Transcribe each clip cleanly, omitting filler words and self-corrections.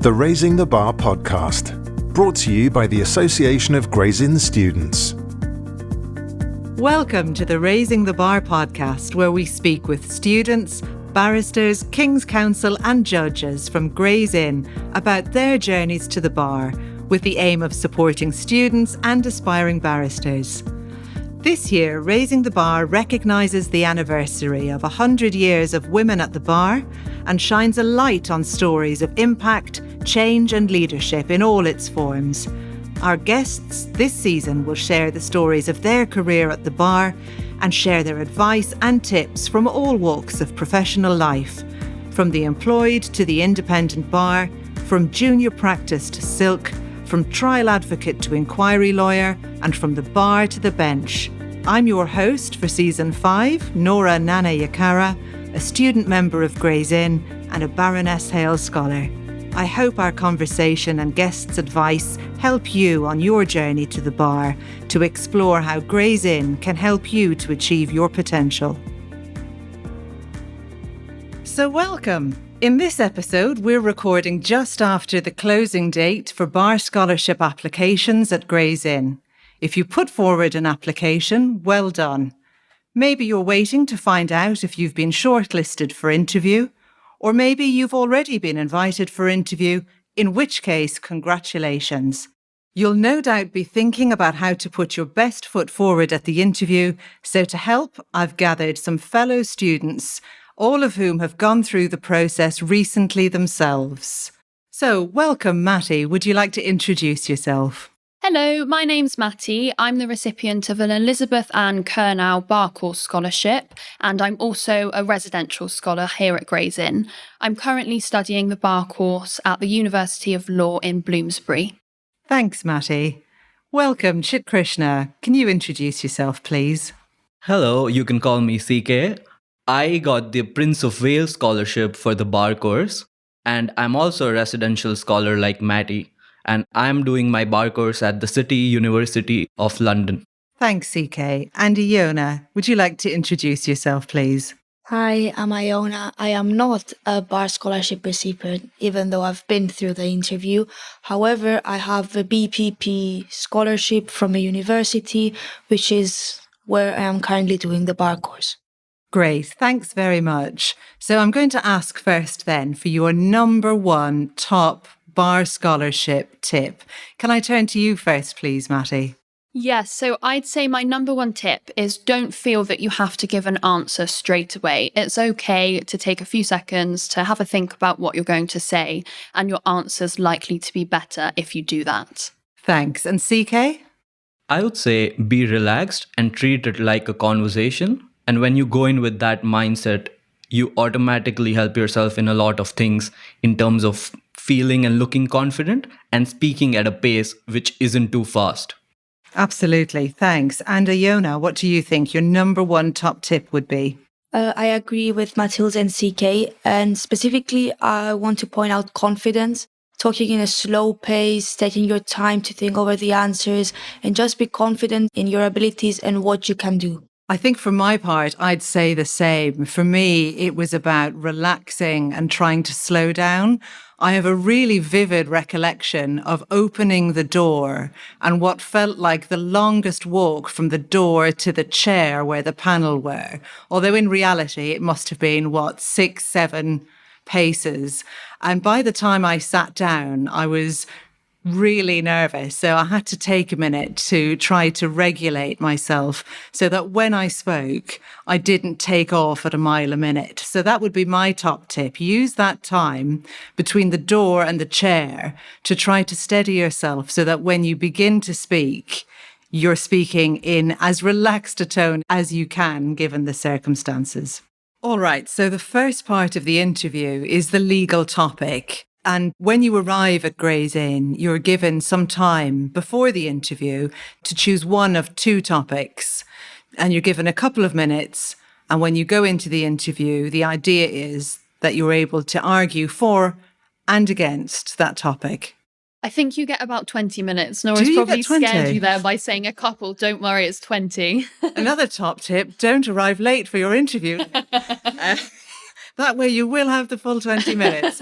the Raising the Bar podcast, brought to you by the Association of Gray's Inn Students. Welcome to the Raising the Bar podcast, where we speak with students, barristers, King's Counsel and judges from Gray's Inn about their journeys to the bar, with the aim of supporting students and aspiring barristers. This year, Raising the Bar recognises the anniversary of 100 years of women at the bar and shines a light on stories of impact, change and leadership in all its forms. Our guests this season will share the stories of their career at the bar and share their advice and tips from all walks of professional life, from the employed to the independent bar, from junior practice to silk, from trial advocate to inquiry lawyer, and from the bar to the bench. I'm your host for Season 5, Nora Nanayakkara, a student member of Gray's Inn and a Baroness Hale Scholar. I hope our conversation and guests' advice help you on your journey to the bar to explore how Gray's Inn can help you to achieve your potential. So welcome. In this episode, we're recording just after the closing date for bar scholarship applications at Gray's Inn. If you put forward an application, well done. Maybe you're waiting to find out if you've been shortlisted for interview, or maybe you've already been invited for interview, in which case, congratulations. You'll no doubt be thinking about how to put your best foot forward at the interview, so to help, I've gathered some fellow students, all of whom have gone through the process recently themselves. So, welcome, Matty. Would you like to introduce yourself? Hello, my name's Matty. I'm the recipient of an Elizabeth Ann Curnow Bar Course Scholarship, and I'm also a residential scholar here at Gray's Inn. I'm currently studying the bar course at the University of Law in Bloomsbury. Thanks, Matty. Welcome, Chit Krishna. Can you introduce yourself, please? Hello, you can call me CK. I got the Prince of Wales scholarship for the bar course, and I'm also a residential scholar like Matty, and I'm doing my bar course at the City University of London. Thanks, CK. And Ioanna, would you like to introduce yourself, please? Hi, I'm Ioanna. I am not a bar scholarship recipient, even though I've been through the interview. However, I have a BPP scholarship from a university, which is where I am currently doing the bar course. Great, thanks very much. So I'm going to ask first then for your number one top bar scholarship tip. Can I turn to you first, please, Matty? Yes, so I'd say my number one tip is don't feel that you have to give an answer straight away. It's okay to take a few seconds to have a think about what you're going to say, and your answer's likely to be better if you do that. Thanks. And CK? I would say be relaxed and treat it like a conversation. And when you go in with that mindset, you automatically help yourself in a lot of things in terms of feeling and looking confident and speaking at a pace which isn't too fast. Absolutely, thanks. And Ioanna, what do you think your number one top tip would be? I agree with Matilda and CK, and specifically I want to point out confidence. Talking in a slow pace, taking your time to think over the answers, and just be confident in your abilities and what you can do. I think for my part, I'd say the same. For me, it was about relaxing and trying to slow down. I have a really vivid recollection of opening the door and what felt like the longest walk from the door to the chair where the panel were. Although in reality, it must have been, 6, 7 paces. And by the time I sat down, I was really nervous. So I had to take a minute to try to regulate myself so that when I spoke, I didn't take off at a mile a minute. So that would be my top tip. Use that time between the door and the chair to try to steady yourself so that when you begin to speak, you're speaking in as relaxed a tone as you can, given the circumstances. All right. So the first part of the interview is the legal topic. And when you arrive at Gray's Inn, you're given some time before the interview to choose one of two topics. And you're given a couple of minutes. And when you go into the interview, the idea is that you're able to argue for and against that topic. I think you get about 20 minutes. Nora's probably scared you there by saying a couple. Don't worry, it's 20. Another top tip, don't arrive late for your interview. That way you will have the full 20 minutes.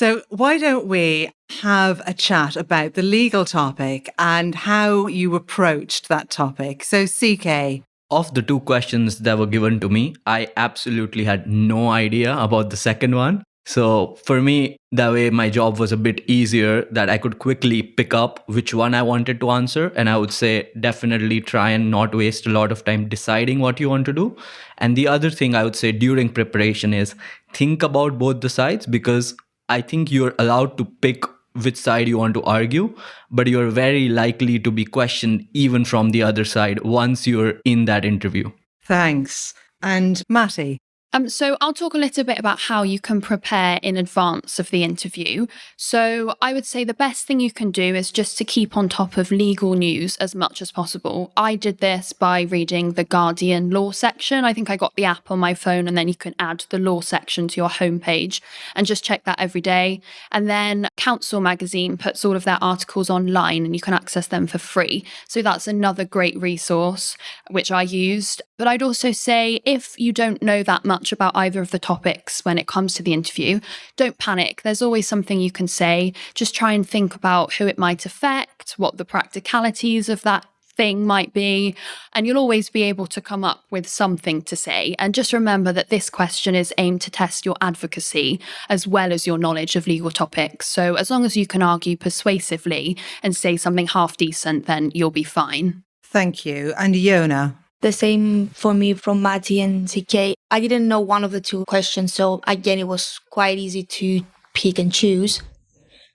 So why don't we have a chat about the legal topic and how you approached that topic? So CK. Of the two questions that were given to me, I absolutely had no idea about the second one. So for me, that way my job was a bit easier, that I could quickly pick up which one I wanted to answer. And I would say definitely try and not waste a lot of time deciding what you want to do. And the other thing I would say during preparation is think about both the sides, because I think you're allowed to pick which side you want to argue, but you're very likely to be questioned even from the other side once you're in that interview. Thanks. And Matty. So I'll talk a little bit about how you can prepare in advance of the interview. So I would say the best thing you can do is just to keep on top of legal news as much as possible. I did this by reading the Guardian law section. I think I got the app on my phone, and then you can add the law section to your homepage and just check that every day. And then Counsel magazine puts all of their articles online and you can access them for free. So that's another great resource which I used. But I'd also say if you don't know that much about either of the topics when it comes to the interview, don't panic. There's always something you can say. Just try and think about who it might affect, what the practicalities of that thing might be, and you'll always be able to come up with something to say. And just remember that this question is aimed to test your advocacy as well as your knowledge of legal topics. So as long as you can argue persuasively and say something half decent, then you'll be fine. Thank you. And Ioanna. The same for me from Matty and CK. I didn't know one of the two questions, so again, it was quite easy to pick and choose.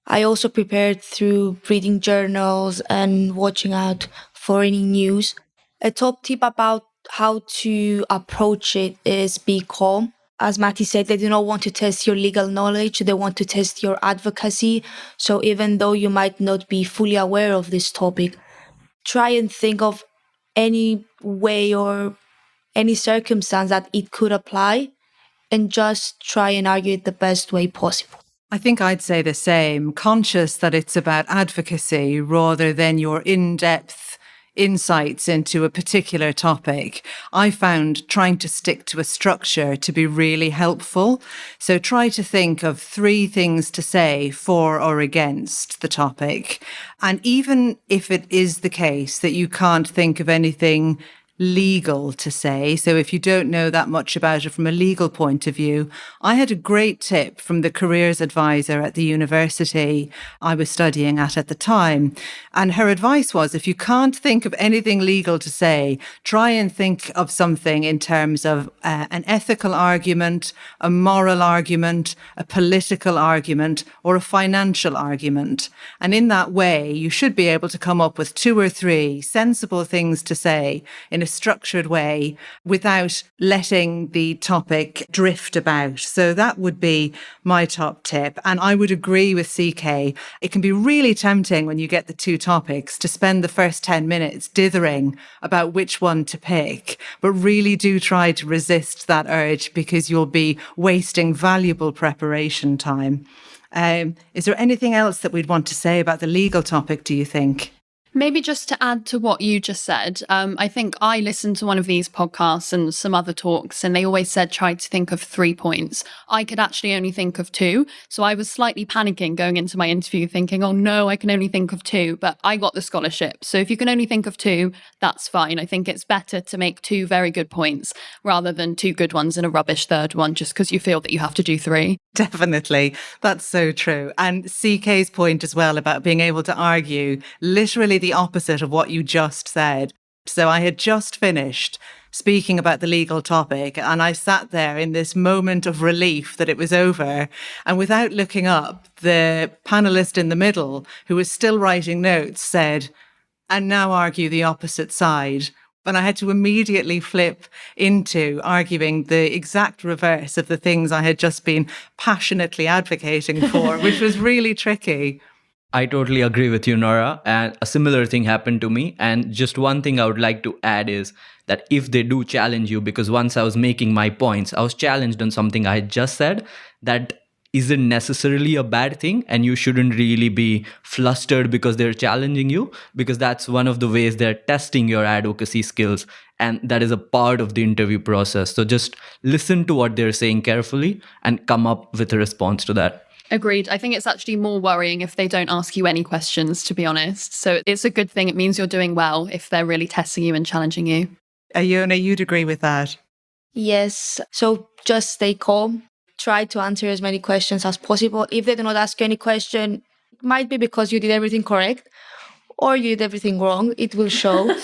I also prepared through reading journals and watching out for any news. A top tip about how to approach it is be calm. As Matty said, they do not want to test your legal knowledge, they want to test your advocacy. So even though you might not be fully aware of this topic, try and think of any way or any circumstance that it could apply and just try and argue it the best way possible. I think I'd say the same, conscious that it's about advocacy rather than your in-depth insights into a particular topic. I found trying to stick to a structure to be really helpful. So try to think of 3 things to say for or against the topic. And even if it is the case that you can't think of anything legal to say, so if you don't know that much about it from a legal point of view, I had a great tip from the careers advisor at the university I was studying at the time. And her advice was, if you can't think of anything legal to say, try and think of something in terms of an ethical argument, a moral argument, a political argument, or a financial argument. And in that way, you should be able to come up with 2 or 3 sensible things to say in a structured way without letting the topic drift about. So that would be my top tip. And I would agree with CK. It can be really tempting when you get the 2 topics to spend the first 10 minutes dithering about which one to pick, but really do try to resist that urge because you'll be wasting valuable preparation time. Is there anything else that we'd want to say about the legal topic, do you think? Maybe just to add to what you just said, I think I listened to one of these podcasts and some other talks, and they always said try to think of 3 points. I could actually only think of 2. So I was slightly panicking going into my interview thinking, oh no, I can only think of 2, but I got the scholarship. So if you can only think of 2, that's fine. I think it's better to make 2 very good points rather than 2 good ones and a rubbish 3rd one just because you feel that you have to do 3. Definitely. That's so true. And CK's point as well about being able to argue literally the opposite of what you just said. So I had just finished speaking about the legal topic and I sat there in this moment of relief that it was over. And without looking up, the panelist in the middle, who was still writing notes, said, "And now argue the opposite side." And I had to immediately flip into arguing the exact reverse of the things I had just been passionately advocating for, which was really tricky. I totally agree with you, Nora. And a similar thing happened to me. And just one thing I would like to add is that if they do challenge you, because once I was making my points, I was challenged on something I had just said, that isn't necessarily a bad thing, and you shouldn't really be flustered because they're challenging you, because that's one of the ways they're testing your advocacy skills, and that is a part of the interview process. So just listen to what they're saying carefully and come up with a response to that. Agreed. I think it's actually more worrying if they don't ask you any questions, to be honest. So it's a good thing. It means you're doing well if they're really testing you and challenging you. Ioanna, you'd agree with that? Yes. So just stay calm. Try to answer as many questions as possible. If they do not ask you any question, it might be because you did everything correct or you did everything wrong. It will show.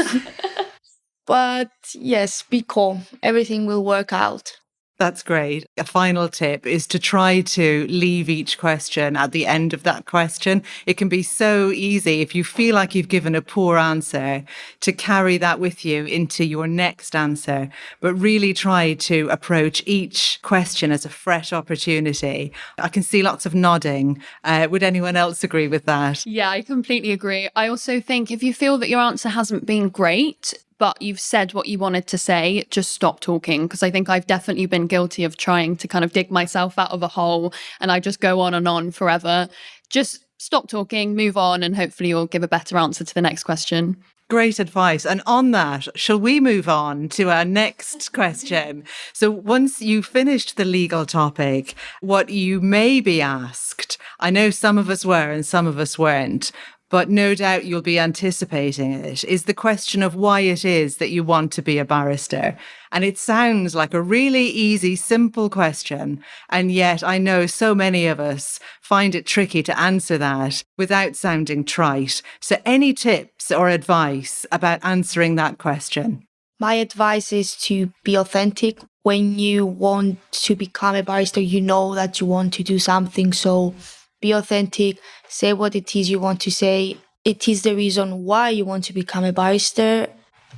But yes, be calm. Everything will work out. That's great. A final tip is to try to leave each question at the end of that question. It can be so easy if you feel like you've given a poor answer to carry that with you into your next answer, but really try to approach each question as a fresh opportunity. I can see lots of nodding. Would anyone else agree with that? Yeah, I completely agree. I also think if you feel that your answer hasn't been great, but you've said what you wanted to say, just stop talking. Because I think I've definitely been guilty of trying to kind of dig myself out of a hole and I just go on and on forever. Just stop talking, move on, and hopefully you'll give a better answer to the next question. Great advice. And on that, shall we move on to our next question? So once you finished the legal topic, what you may be asked, I know some of us were and some of us weren't, but no doubt you'll be anticipating it, is the question of why it is that you want to be a barrister. And it sounds like a really easy, simple question. And yet I know so many of us find it tricky to answer that without sounding trite. So any tips or advice about answering that question? My advice is to be authentic. When you want to become a barrister, you know that you want to do something. So be authentic, say what it is you want to say. It is the reason why you want to become a barrister,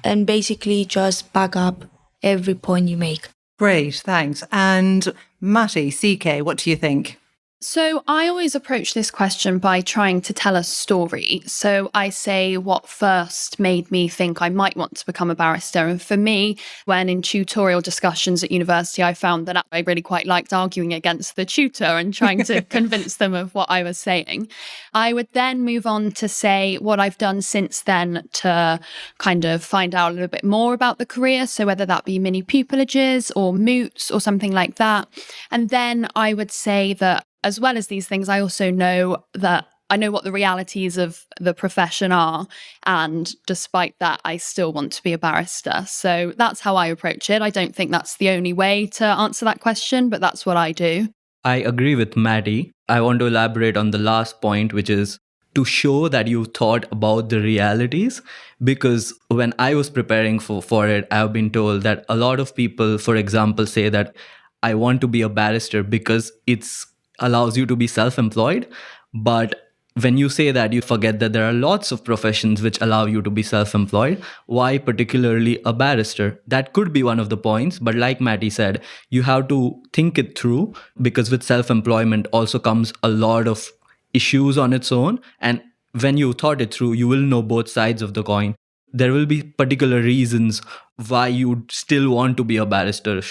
and basically just back up every point you make. Great, thanks. And Matty, CK, what do you think? So I always approach this question by trying to tell a story. So I say what first made me think I might want to become a barrister. And for me, when in tutorial discussions at university, I found that I really quite liked arguing against the tutor and trying to convince them of what I was saying. I would then move on to say what I've done since then to kind of find out a little bit more about the career. So whether that be mini pupilages or moots or something like that. And then I would say that as well as these things, I also know that I know what the realities of the profession are. And despite that, I still want to be a barrister. So that's how I approach it. I don't think that's the only way to answer that question, but that's what I do. I agree with Matty. I want to elaborate on the last point, which is to show that you thought about the realities. Because when I was preparing for it, I've been told that a lot of people, for example, say that I want to be a barrister because it's allows you to be self-employed. But when you say that, you forget that there are lots of professions which allow you to be self-employed. Why particularly a barrister? That could be one of the points. But like Matty said, you have to think it through, because with self-employment also comes a lot of issues on its own. And when you thought it through, you will know both sides of the coin. There will be particular reasons why you still want to be a barrister.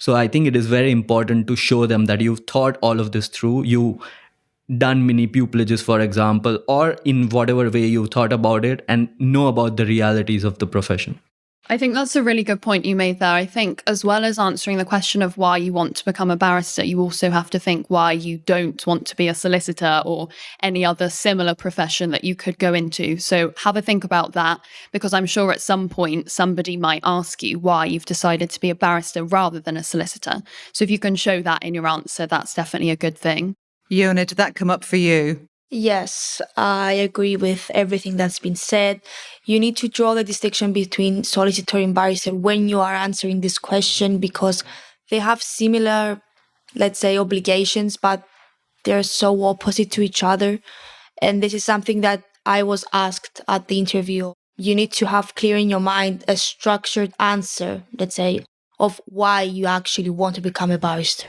So I think it is very important to show them that you've thought all of this through. You done mini pupilages, for example, or in whatever way you thought about it, and know about the realities of the profession. I think that's a really good point you made there. I think as well as answering the question of why you want to become a barrister, you also have to think why you don't want to be a solicitor or any other similar profession that you could go into. So have a think about that, because I'm sure at some point somebody might ask you why you've decided to be a barrister rather than a solicitor. So if you can show that in your answer, that's definitely a good thing. Ioanna, did that come up for you? Yes, I agree with everything that's been said. You need to draw the distinction between solicitor and barrister when you are answering this question, because they have similar, let's say, obligations, but they're so opposite to each other. And this is something that I was asked at the interview. You need to have clear in your mind a structured answer, let's say, of why you actually want to become a barrister.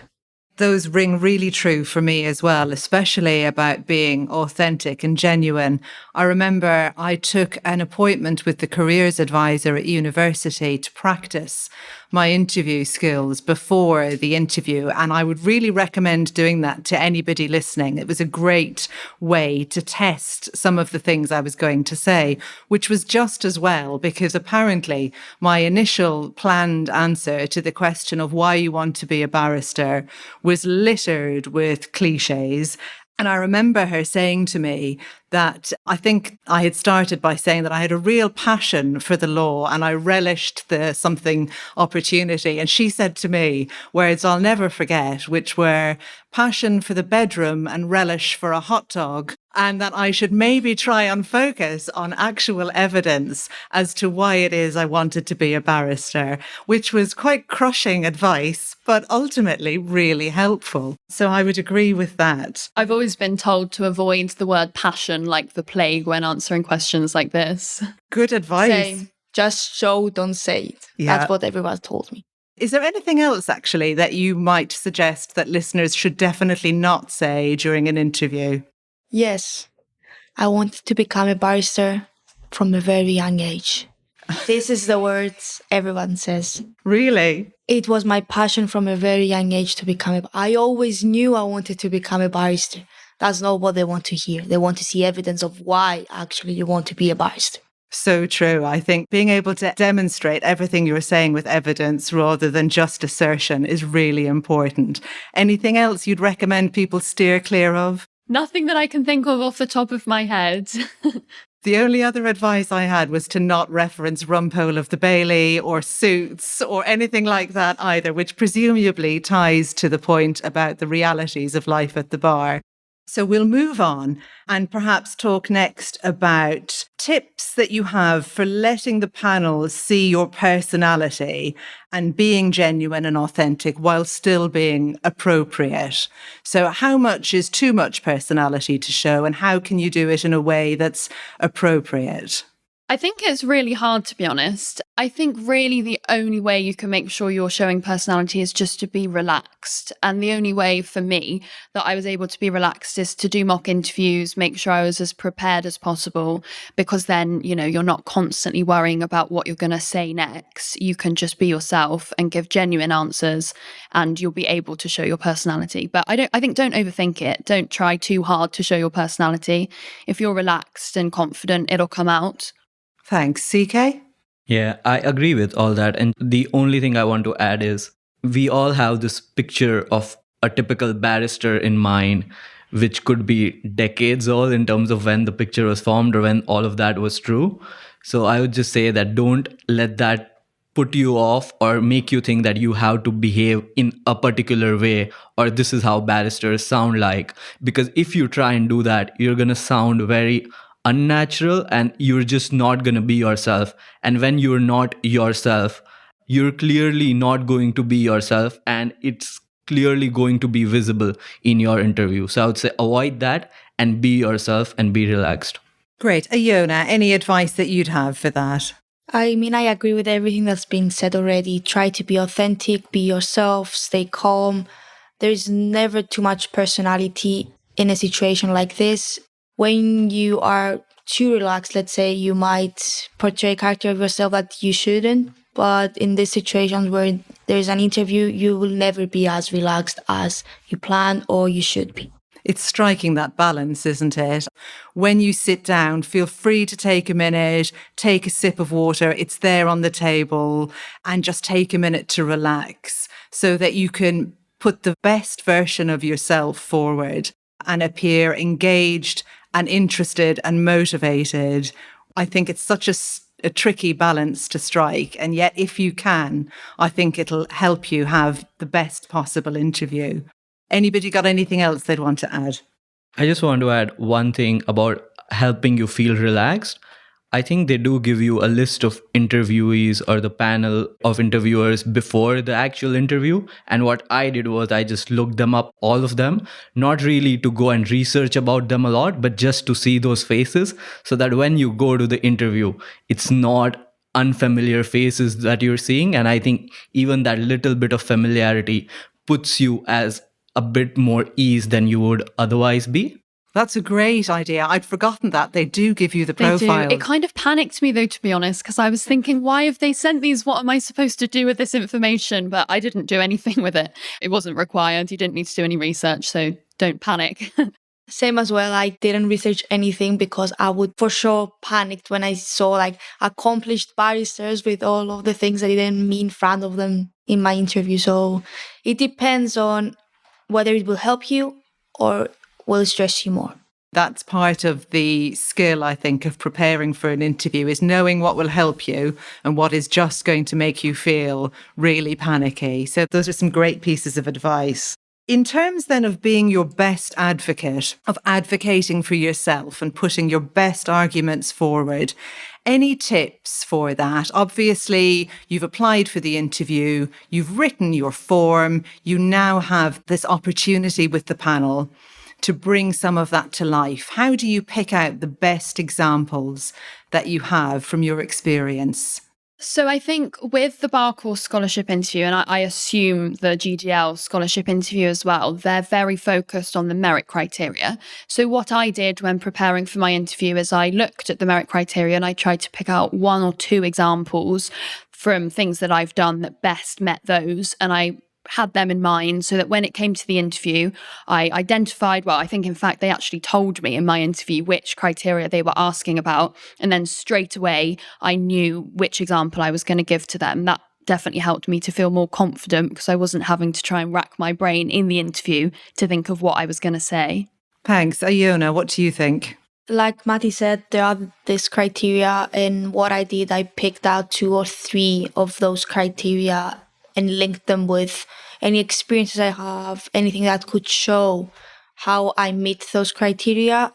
Those ring really true for me as well, especially about being authentic and genuine. I remember I took an appointment with the careers advisor at university to practice my interview skills before the interview. And I would really recommend doing that to anybody listening. It was a great way to test some of the things I was going to say, which was just as well, because apparently my initial planned answer to the question of why you want to be a barrister was littered with cliches. And I remember her saying to me that I think I had started by saying that I had a real passion for the law and I relished the something opportunity. And she said to me words I'll never forget, which were passion for the bedroom and relish for a hot dog. And that I should maybe try and focus on actual evidence as to why it is I wanted to be a barrister, which was quite crushing advice, but ultimately really helpful. So I would agree with that. I've always been told to avoid the word passion like the plague when answering questions like this. Good advice. Same. Just show, don't say it. Yeah. That's what everyone told me. Is there anything else actually that you might suggest that listeners should definitely not say during an interview? Yes, I wanted to become a barrister from a very young age. This is the words everyone says. Really? It was my passion from a very young age to become I always knew I wanted to become a barrister. That's not what they want to hear. They want to see evidence of why actually you want to be a barrister. So true. I think being able to demonstrate everything you're saying with evidence rather than just assertion is really important. Anything else you'd recommend people steer clear of? Nothing that I can think of off the top of my head. The only other advice I had was to not reference Rumpole of the Bailey or Suits or anything like that either, which presumably ties to the point about the realities of life at the bar. So we'll move on and perhaps talk next about tips that you have for letting the panel see your personality and being genuine and authentic while still being appropriate. So how much is too much personality to show and how can you do it in a way that's appropriate? I think it's really hard, to be honest. I think really the only way you can make sure you're showing personality is just to be relaxed. And the only way for me that I was able to be relaxed is to do mock interviews, make sure I was as prepared as possible, because then, you know, you're not constantly worrying about what you're going to say next. You can just be yourself and give genuine answers and you'll be able to show your personality. But I think don't overthink it. Don't try too hard to show your personality. If you're relaxed and confident, it'll come out. Thanks. CK? Yeah, I agree with all that. And the only thing I want to add is we all have this picture of a typical barrister in mind, which could be decades old in terms of when the picture was formed or when all of that was true. So I would just say that don't let that put you off or make you think that you have to behave in a particular way or this is how barristers sound like. Because if you try and do that, you're going to sound very unnatural and you're just not going to be yourself. And when you're not yourself, you're clearly not going to be yourself and it's clearly going to be visible in your interview. So I would say avoid that and be yourself and be relaxed. Great. Ioanna, any advice that you'd have for that? I mean, I agree with everything that's been said already. Try to be authentic, be yourself, stay calm. There's never too much personality in a situation like this. When you are too relaxed, let's say, you might portray a character of yourself that you shouldn't. But in these situations where there's an interview, you will never be as relaxed as you plan or you should be. It's striking that balance, isn't it? When you sit down, feel free to take a minute, take a sip of water. It's there on the table and just take a minute to relax so that you can put the best version of yourself forward and appear engaged and interested and motivated. I think it's such a tricky balance to strike. And yet, if you can, I think it'll help you have the best possible interview. Anybody got anything else they'd want to add? I just want to add one thing about helping you feel relaxed. I think they do give you a list of interviewees or the panel of interviewers before the actual interview. And what I did was I just looked them up, all of them, not really to go and research about them a lot, but just to see those faces so that when you go to the interview, it's not unfamiliar faces that you're seeing. And I think even that little bit of familiarity puts you as a bit more ease than you would otherwise be. That's a great idea. I'd forgotten that. They do give you the They do. profile. It kind of panicked me though, to be honest, because I was thinking, why have they sent these? What am I supposed to do with this information? But I didn't do anything with it. It wasn't required. You didn't need to do any research, so don't panic. Same as well. I didn't research anything because I would for sure panicked when I saw like accomplished barristers with all of the things that I didn't mean in front of them in my interview. So it depends on whether it will help you or will stress you more. That's part of the skill, I think, of preparing for an interview, is knowing what will help you and what is just going to make you feel really panicky. So those are some great pieces of advice. In terms then of being your best advocate, of advocating for yourself and putting your best arguments forward, any tips for that? Obviously, you've applied for the interview, you've written your form, you now have this opportunity with the panel to bring some of that to life. How do you pick out the best examples that you have from your experience? So I think with the Bar Course Scholarship interview, and I assume the GDL Scholarship interview as well, they're very focused on the merit criteria. So what I did when preparing for my interview is I looked at the merit criteria and I tried to pick out 1 or 2 examples from things that I've done that best met those. And I had them in mind so that when it came to the interview, I identified, well, I think in fact they actually told me in my interview which criteria they were asking about. And then straight away, I knew which example I was going to give to them. That definitely helped me to feel more confident because I wasn't having to try and rack my brain in the interview to think of what I was going to say. Thanks. Ioanna, what do you think? Like Matty said, there are this criteria, and what I did, I picked out 2 or 3 of those criteria and linked them with any experiences I have, anything that could show how I meet those criteria.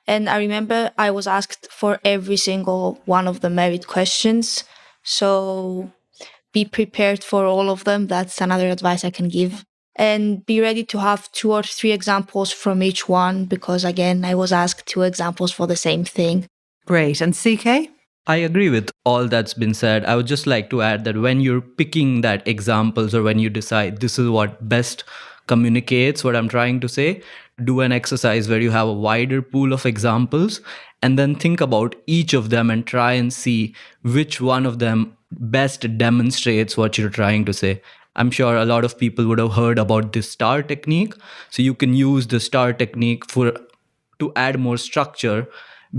And I remember I was asked for every single one of the merit questions. So be prepared for all of them. That's another advice I can give. And be ready to have 2 or 3 examples from each one, because again, I was asked 2 examples for the same thing. Great. And CK? I agree with all that's been said. I would just like to add that when you're picking that examples or when you decide this is what best communicates what I'm trying to say, do an exercise where you have a wider pool of examples and then think about each of them and try and see which one of them best demonstrates what you're trying to say. I'm sure a lot of people would have heard about the STAR technique. So you can use the STAR technique to add more structure,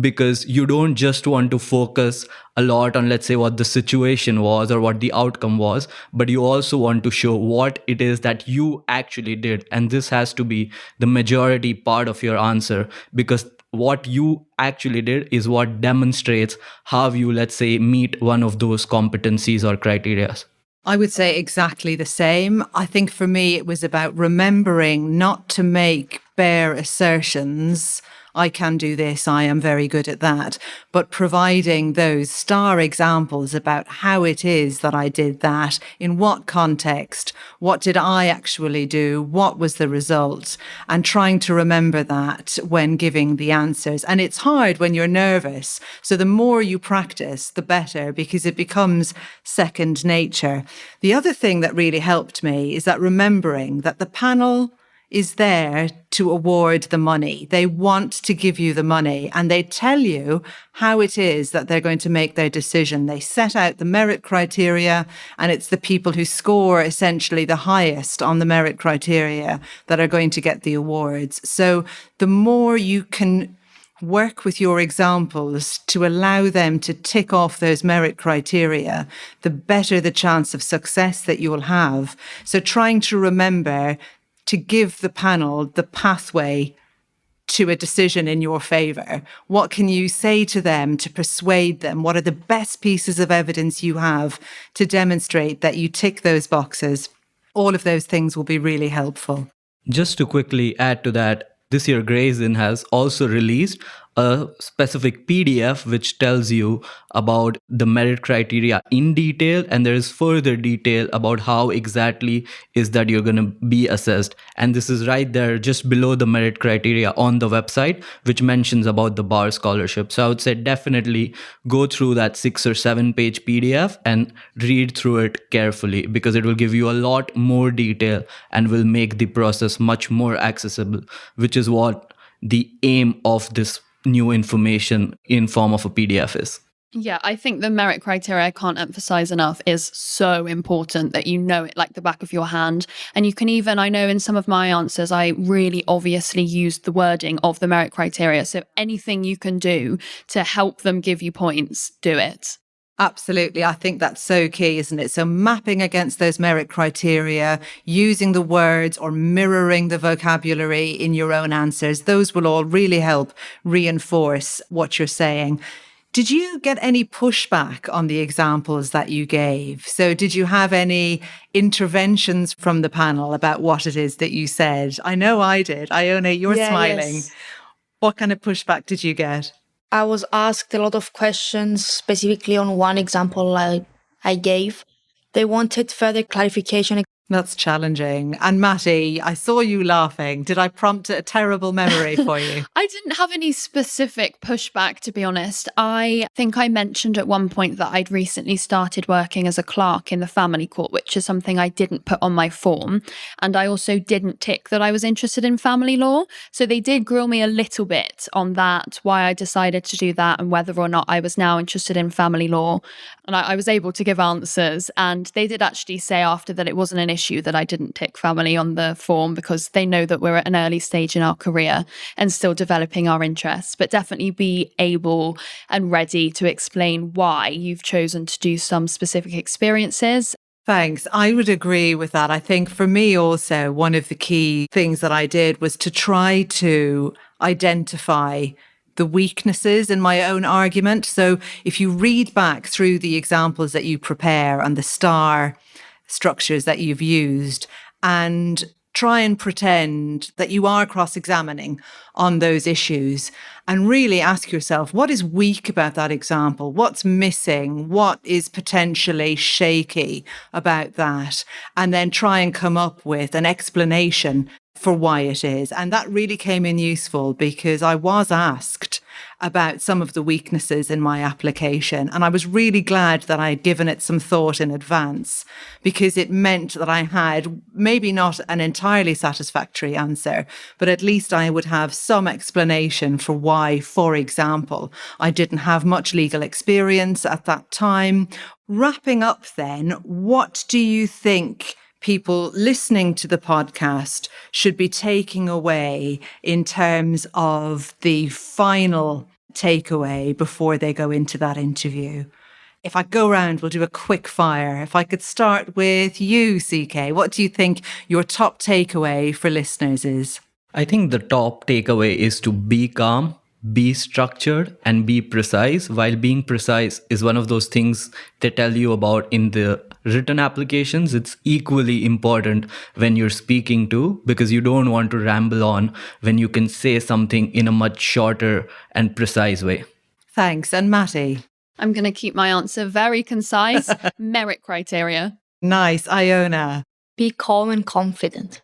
because you don't just want to focus a lot on, let's say, what the situation was or what the outcome was, but you also want to show what it is that you actually did. And this has to be the majority part of your answer, because what you actually did is what demonstrates how you, let's say, meet one of those competencies or criteria. I would say exactly the same. I think for me, it was about remembering not to make bare assertions. I can do this, I am very good at that, but providing those STAR examples about how it is that I did that, in what context, what did I actually do, what was the result, and trying to remember that when giving the answers. And it's hard when you're nervous. So the more you practice, the better, because it becomes second nature. The other thing that really helped me is that remembering that the panel is there to award the money. They want to give you the money, and they tell you how it is that they're going to make their decision. They set out the merit criteria, and it's the people who score essentially the highest on the merit criteria that are going to get the awards. So the more you can work with your examples to allow them to tick off those merit criteria, the better the chance of success that you will have. So trying to remember to give the panel the pathway to a decision in your favour. What can you say to them to persuade them? What are the best pieces of evidence you have to demonstrate that you tick those boxes? All of those things will be really helpful. Just to quickly add to that, this year Gray's Inn has also released a specific PDF which tells you about the merit criteria in detail, and there is further detail about how exactly is that you're going to be assessed. And this is right there just below the merit criteria on the website, which mentions about the bar scholarship. So I would say definitely go through that 6 or 7 page PDF and read through it carefully, because it will give you a lot more detail and will make the process much more accessible, which is what the aim of this new information in form of a PDF is. Yeah, I think the merit criteria, I can't emphasize enough, is so important that you know it like the back of your hand. And you can even, I know in some of my answers, I really obviously used the wording of the merit criteria. So anything you can do to help them give you points, do it. Absolutely. I think that's so key, isn't it? So mapping against those merit criteria, using the words or mirroring the vocabulary in your own answers, those will all really help reinforce what you're saying. Did you get any pushback on the examples that you gave? So did you have any interventions from the panel about what it is that you said? I know I did. Ioanna, you're smiling. Yes. What kind of pushback did you get? I was asked a lot of questions, specifically on one example I gave. They wanted further clarification. That's challenging. And Matty, I saw you laughing. Did I prompt a terrible memory for you? I didn't have any specific pushback, to be honest. I think I mentioned at one point that I'd recently started working as a clerk in the family court, which is something I didn't put on my form. And I also didn't tick that I was interested in family law. So they did grill me a little bit on that, why I decided to do that and whether or not I was now interested in family law. And I was able to give answers. And they did actually say after that it wasn't an issue that I didn't tick family on the form because they know that we're at an early stage in our career and still developing our interests, but definitely be able and ready to explain why you've chosen to do some specific experiences. Thanks. I would agree with that. I think for me also, one of the key things that I did was to try to identify the weaknesses in my own argument. So if you read back through the examples that you prepare and the star structures that you've used and try and pretend that you are cross-examining on those issues and really ask yourself, what is weak about that example? What's missing? What is potentially shaky about that? And then try and come up with an explanation for why it is. And that really came in useful because I was asked about some of the weaknesses in my application. And I was really glad that I had given it some thought in advance because it meant that I had maybe not an entirely satisfactory answer, but at least I would have some explanation for why, for example, I didn't have much legal experience at that time. Wrapping up then, what do you think people listening to the podcast should be taking away in terms of the final takeaway before they go into that interview? If I go around, we'll do a quick fire. If I could start with you, CK, what do you think your top takeaway for listeners is? I think the top takeaway is to be calm, be structured, and be precise. While being precise is one of those things they tell you about in the written applications, it's equally important when you're speaking to, because you don't want to ramble on when you can say something in a much shorter and precise way. Thanks. And Matty? I'm going to keep my answer very concise. Merit criteria. Nice. Ioanna? Be calm and confident.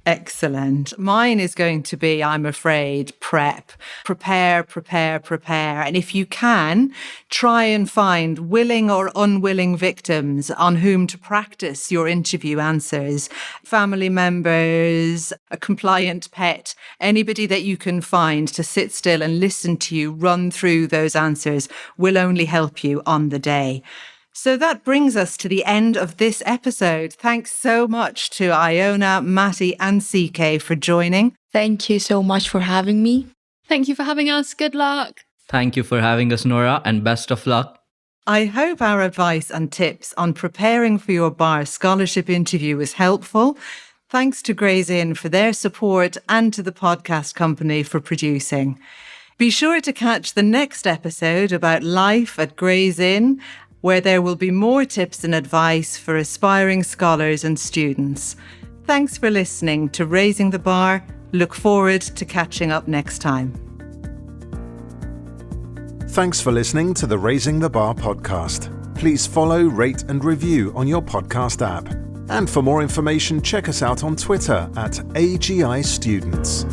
Excellent. Mine is going to be, I'm afraid, prep. Prepare. And if you can, try and find willing or unwilling victims on whom to practice your interview answers. Family members, a compliant pet, anybody that you can find to sit still and listen to you run through those answers will only help you on the day. So that brings us to the end of this episode. Thanks so much to Ioanna, Matty and CK for joining. Thank you so much for having me. Thank you for having us. Good luck. Thank you for having us, Nora, and best of luck. I hope our advice and tips on preparing for your bar scholarship interview was helpful. Thanks to Gray's Inn for their support and to the podcast company for producing. Be sure to catch the next episode about life at Gray's Inn, where there will be more tips and advice for aspiring scholars and students. Thanks for listening to Raising the Bar. Look forward to catching up next time. Thanks for listening to the Raising the Bar podcast. Please follow, rate and review on your podcast app. And for more information, check us out on Twitter at AGI Students.